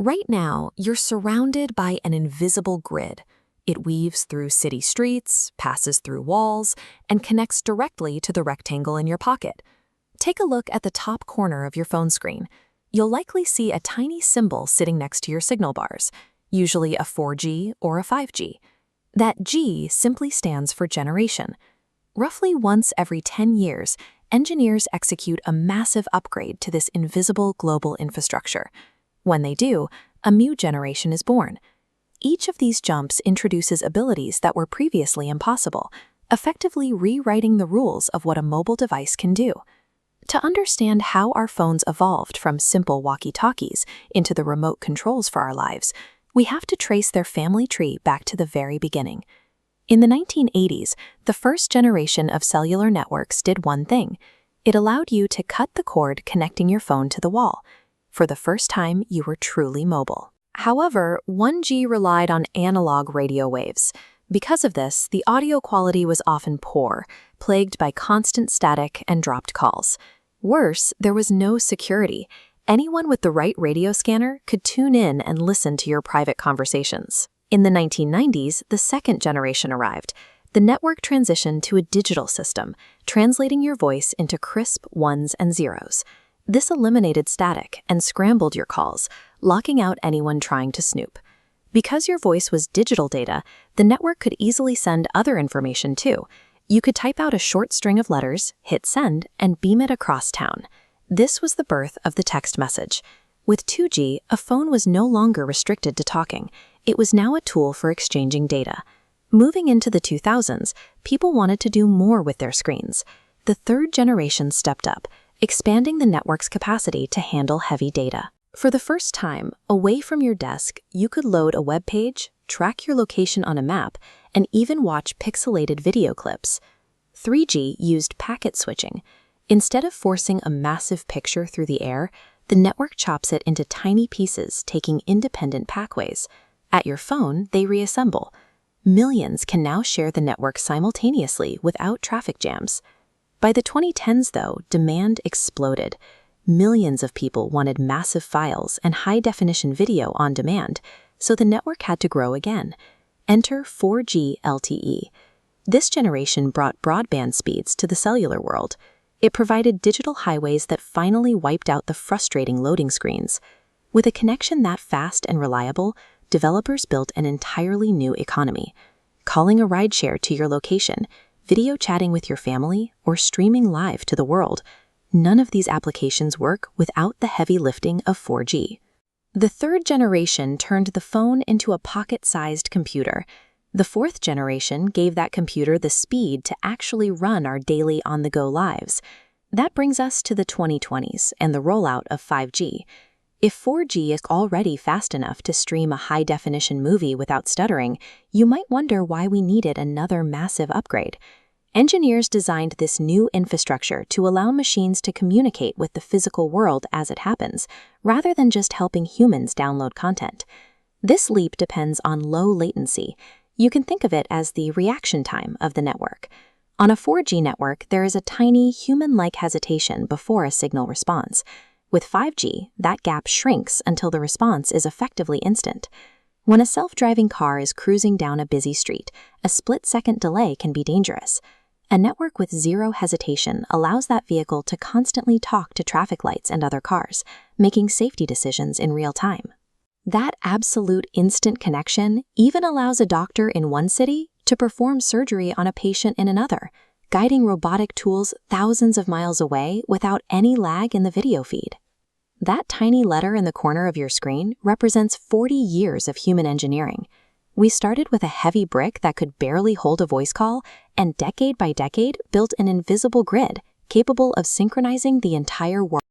Right now, you're surrounded by an invisible grid. It weaves through city streets, passes through walls, and connects directly to the rectangle in your pocket. Take a look at the top corner of your phone screen. You'll likely see a tiny symbol sitting next to your signal bars, usually a 4G or a 5G. That G simply stands for generation. Roughly once every 10 years, engineers execute a massive upgrade to this invisible global infrastructure. When they do, a new generation is born. Each of these jumps introduces abilities that were previously impossible, effectively rewriting the rules of what a mobile device can do. To understand how our phones evolved from simple walkie-talkies into the remote controls for our lives, we have to trace their family tree back to the very beginning. In the 1980s, the first generation of cellular networks did one thing. It allowed you to cut the cord connecting your phone to the wall. For the first time, you were truly mobile. However, 1G relied on analog radio waves. Because of this, the audio quality was often poor, plagued by constant static and dropped calls. Worse, there was no security. Anyone with the right radio scanner could tune in and listen to your private conversations. In the 1990s, the second generation arrived. The network transitioned to a digital system, translating your voice into crisp ones and zeros. This eliminated static and scrambled your calls, locking out anyone trying to snoop. Because your voice was digital data, the network could easily send other information too. You could type out a short string of letters, hit send, and beam it across town. This was the birth of the text message. With 2G, a phone was no longer restricted to talking. It was now a tool for exchanging data. Moving into the 2000s, people wanted to do more with their screens. The third generation stepped up, expanding the network's capacity to handle heavy data. For the first time, away from your desk, you could load a web page, track your location on a map, and even watch pixelated video clips. 3G used packet switching. Instead of forcing a massive picture through the air, the network chops it into tiny pieces, taking independent pathways. At your phone, they reassemble. Millions can now share the network simultaneously without traffic jams. By the 2010s, though, demand exploded. Millions of people wanted massive files and high-definition video on demand, so the network had to grow again. Enter 4G LTE. This generation brought broadband speeds to the cellular world. It provided digital highways that finally wiped out the frustrating loading screens. With a connection that fast and reliable, developers built an entirely new economy. Calling a rideshare to your location, video chatting with your family, or streaming live to the world, none of these applications work without the heavy lifting of 4G. The third generation turned the phone into a pocket-sized computer. The fourth generation gave that computer the speed to actually run our daily on-the-go lives. That brings us to the 2020s and the rollout of 5G. If 4G is already fast enough to stream a high-definition movie without stuttering, you might wonder why we needed another massive upgrade. Engineers designed this new infrastructure to allow machines to communicate with the physical world as it happens, rather than just helping humans download content. This leap depends on low latency. You can think of it as the reaction time of the network. On a 4G network, there is a tiny, human-like hesitation before a signal response. With 5G, that gap shrinks until the response is effectively instant. When a self-driving car is cruising down a busy street, a split-second delay can be dangerous. A network with zero hesitation allows that vehicle to constantly talk to traffic lights and other cars, making safety decisions in real time. That absolute instant connection even allows a doctor in one city to perform surgery on a patient in another, guiding robotic tools thousands of miles away without any lag in the video feed. That tiny letter in the corner of your screen represents 40 years of human engineering. We started with a heavy brick that could barely hold a voice call, and decade by decade built an invisible grid capable of synchronizing the entire world.